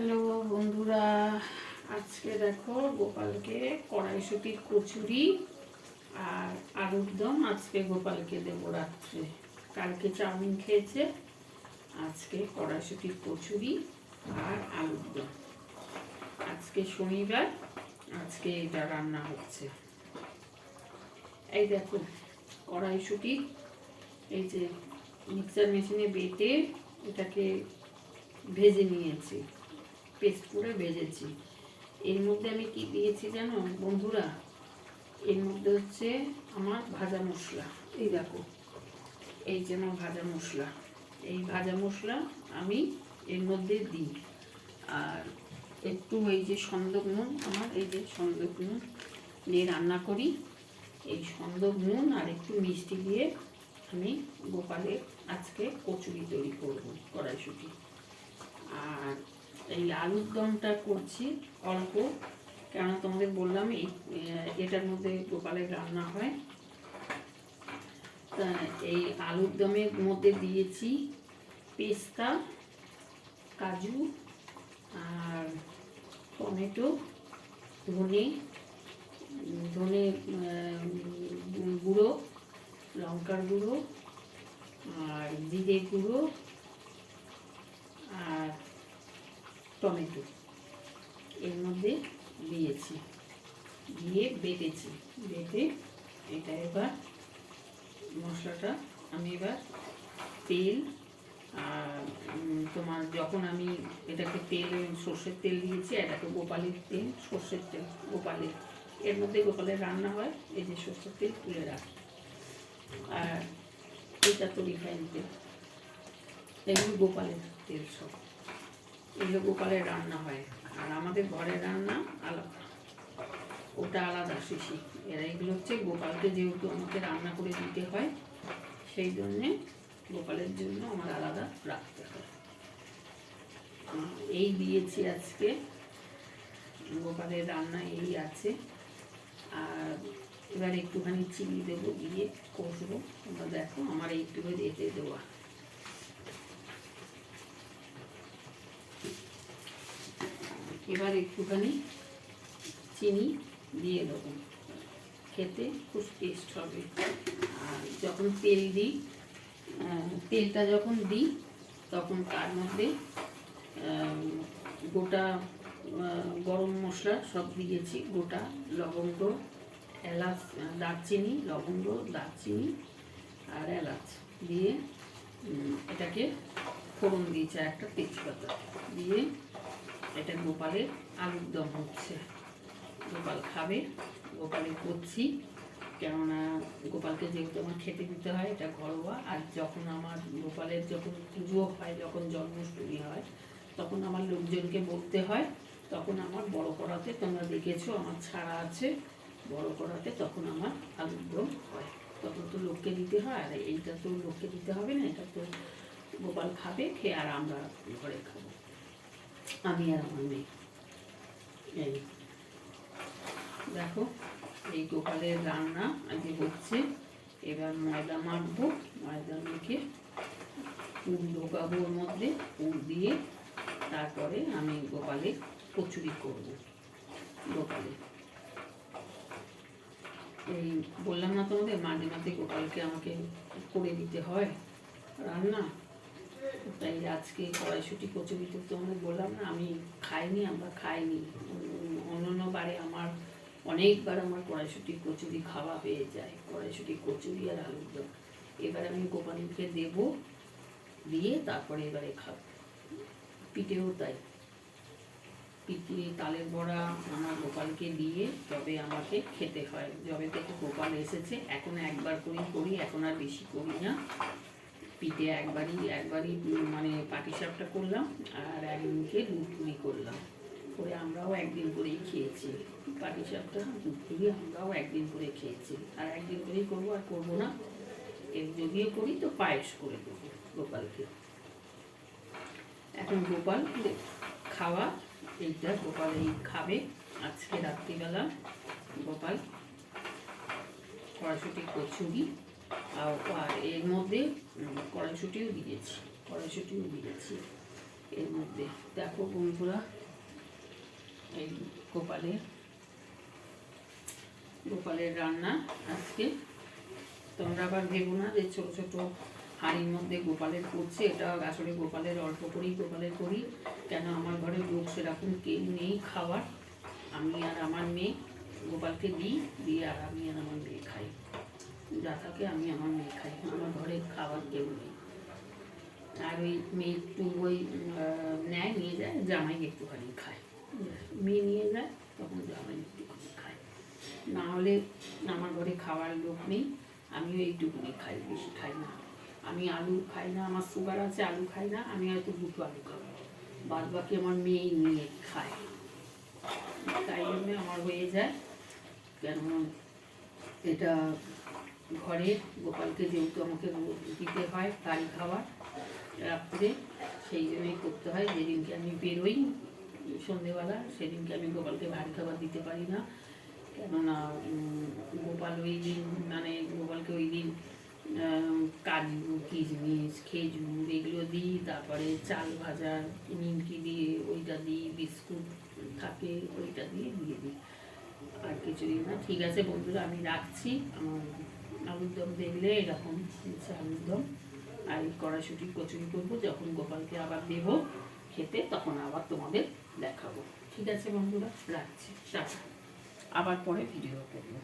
Hello বন্ধুরা, আজকে দেখো গোপালকে কড়াইশুটির কচুরি আর আলুর দম আজকে গোপালকে দেবো রাত্রে। কালকে চাউমিন খেয়েছে, আজকে কড়াইশুটির কচুরি আর আলুর দম। আজকে শনিবার, আজকে এটা রান্না হচ্ছে। এই দেখো কড়াইশুটি, এই যে মিক্সার মেশিনে বেটে এটাকে ভেজে নিয়েছি, পেস্ট করে ভেজেছি। এর মধ্যে আমি কি দিয়েছি জানো বন্ধুরা? এর মধ্যে হচ্ছে আমার ভাজা মশলা। এই দেখো, এই যে আমার ভাজা মশলা, এই ভাজা মশলা আমি এর মধ্যে দিই। আর একটু এই যে সন্দক নুন, আমার এই যে সন্দক নুন দিয়ে রান্না করি। এই সন্দক নুন আর একটু মিষ্টি দিয়ে আমি গোপালের আজকে কচুরি তৈরি করবো, কড়াইশুঁটি। আর এই আলুর দমটা করছি অল্প, কেন তোমাদের বললাম এটার মধ্যে গোপালের রান্না হয়। তা এই আলুর দমের মধ্যে দিয়েছি পেস্তা, কাজু আর টমেটো, ধনে ধনে গুঁড়ো, লঙ্কার গুঁড়ো আর জিরে গুঁড়ো আর টমেটো এর মধ্যে দিয়েছি, দিয়ে বেটেছি। বেটে এটা এবার মশলাটা আমি এবার তেল আর তোমার যখন আমি এটাকে তেল, সর্ষের তেল দিয়েছি, এটাকে গোপালের তেল, সর্ষের তেল গোপালের, এর মধ্যে গোপালের রান্না হয়। এই যে সর্ষের তেল তুলে রাখি, আর এটা তো রিফাইন তেল, এগুলো গোপালের তেল, সব এগুলো গোপালের রান্না হয়। আর আমাদের ঘরের রান্না আলাদা, ওটা আলাদা শিশি। এরা এগুলো হচ্ছে গোপালকে যেহেতু আমাকে রান্না করে দিতে হয়, সেই জন্যে গোপালের জন্য আমার আলাদা রাখতে হয়। এই দিয়েছি আজকে গোপালের রান্না, এই আছে। আর এবার একটুখানি চিনি দেবো, দিয়ে কষবো। তোমরা দেখো আমার এইটুকু এতে দেওয়া। এবার একটুখানি চিনি দিয়ে দেবো, খেতে খুব টেস্ট হবে। আর যখন তেল দিই, তেলটা যখন দিই তখন তার মধ্যে গোটা গরম মশলা সব দিয়েছি, গোটা লবঙ্গ, এলাচ, দারচিনি, লবঙ্গ, দারচিনি আর এলাচ দিয়ে এটাকে ফোড়ন দিয়েছি, একটা তেজপাতা দিয়ে এটা গোপালের আলুর দম হচ্ছে। গোপাল খাবে, গোপালের করছি, কেননা গোপালকে যেহেতু আমার খেতে দিতে হয়, এটা ঘরোয়া। আর যখন আমার গোপালের যখন পুজো হয়, যখন জন্মাষ্টমী হয়, তখন আমার লোকজনকে বলতে হয়, তখন আমার বড় কড়াতে, তোমরা দেখেছো আমার ছাড়া আছে বড় কড়াতে, তখন আমার আলুর দম হয়। তখন তো লোককে দিতে হয়, আর এইটা তো লোককে দিতে হবে না, এটা তো গোপাল খাবে, খেয়ে আর আমরা ঘরে খাবো, আমি আর আমার মেয়ে। এই দেখো এই গোপালের রান্না আজকে হচ্ছে। এবার ময়দা মাখবো, ময়দা মেখে পুর ঢোকাবো, ওর মধ্যে পুর দিয়ে তারপরে আমি গোপালের কচুরি করবো। গোপালের এই বললাম না তোমাদের, মাঝে মাঝে গোপালকে আমাকে করে দিতে হয় রান্না, তাই আজকে কড়াইশুঁটি কচুরি তো তোমাদের বললাম না, আমি খাইনি, আমরা খাইনি। অন্য বারে আমার অনেকবার আমার কড়াইশুঁটির কচুরি খাওয়া হয়ে যায়, কড়াইশুঁটির কচুরি আর আলুর দম। এবার আমি গোপালকে দেবো, দিয়ে তারপরে এবারে খাবো। পিঠেও তাই, পিঠে, তালের বড়া আমার গোপালকে দিয়ে তবে আমাকে খেতে হয়। যবে থেকে গোপাল এসেছে এখন একবার করি, এখন আর বেশি করি না। পিঠে একবারই মানে পাটিসাপটা করলাম, আর একদিনকে দুধ পুলি করলাম, করে আমরাও একদিন করেই খেয়েছি। পাটিসাপটা দুধ পুলি আমরাও একদিন করে খেয়েছি, আর একদিন করেই করবো, আর করবো না। এর যদিও করি তো পায়েস করে দেবো গোপালকে। এখন গোপাল খাওয়া, এইটা গোপাল এই খাবে আজকে রাত্রিবেলা। গোপাল কড়াইশুঁটি কচুরি, আর এর মধ্যে কড়াইশুঁটিও দিয়েছি, এর মধ্যে দেখো বন্ধুরা, এই গোপালের রান্না আজকে। তোমরা আবার ভেবো না যে ছোট ছোট হাঁড়ির মধ্যে গোপালের করছে, এটা আসলে গোপালের অল্প করেই গোপালের করি। কেন আমার ঘরে লোক সেরকম কেউ নেই খাওয়ার, আমি আর আমার মেয়ে গোপালকে দিই, দিয়ে আর আমি আর আমার মেয়ে খাই। যা থাকে আমি আমার মেয়ে খাই, আমার ঘরে খাবার কেউ নেই। আর ওই মেয়ে একটু ওই নেয়, নিয়ে যায়, জামাই একটুখানি খায়। মেয়ে নিয়ে যায়, তখন জামাই একটুখানি খায়। না হলে আমার ঘরে খাওয়ার লোক নেই, আমিও এইটুকুনি খাই, বেশি খাই না। আমি আলু খাই না, আমার সুগার আছে, আলু খাই না, আমি হয়তো দুটো আলু খাবো, বাদ বাকি আমার মেয়েই নিয়ে খায়। তাই জন্যে আমার হয়ে যায়। কেন এটা ঘরে গোপালকে যেহেতু আমাকে দিতে হয় গাড়ি খাবার রাত্রে, সেই জন্যই করতে হয়। যেদিনকে আমি বেরোই সন্ধেবেলা, সেদিনকে আমি গোপালকে ভারী খাবার দিতে পারি না। কেননা গোপাল ওই দিন মানে গোপালকে ওই দিন কাজু, কিশমিশ, খেজুর এগুলো দিই, তারপরে চাল ভাজা নিমকি দিয়ে ওইটা দিই, বিস্কুট থাকে ওইটা দিয়ে দিই, আর কিছুই না। ঠিক আছে বন্ধুরা, আমি রাখছি। আমার আলুর দম দেখলে এরকম হচ্ছে আলুর দম, আর এই কড়াইশুঁটি কচুরি করবো। যখন গোপালকে আবার দেবো খেতে, তখন আবার তোমাদের দেখাবো। ঠিক আছে বন্ধুরা, রাখছি, টাটা। আবার পরে ভিডিও করবো।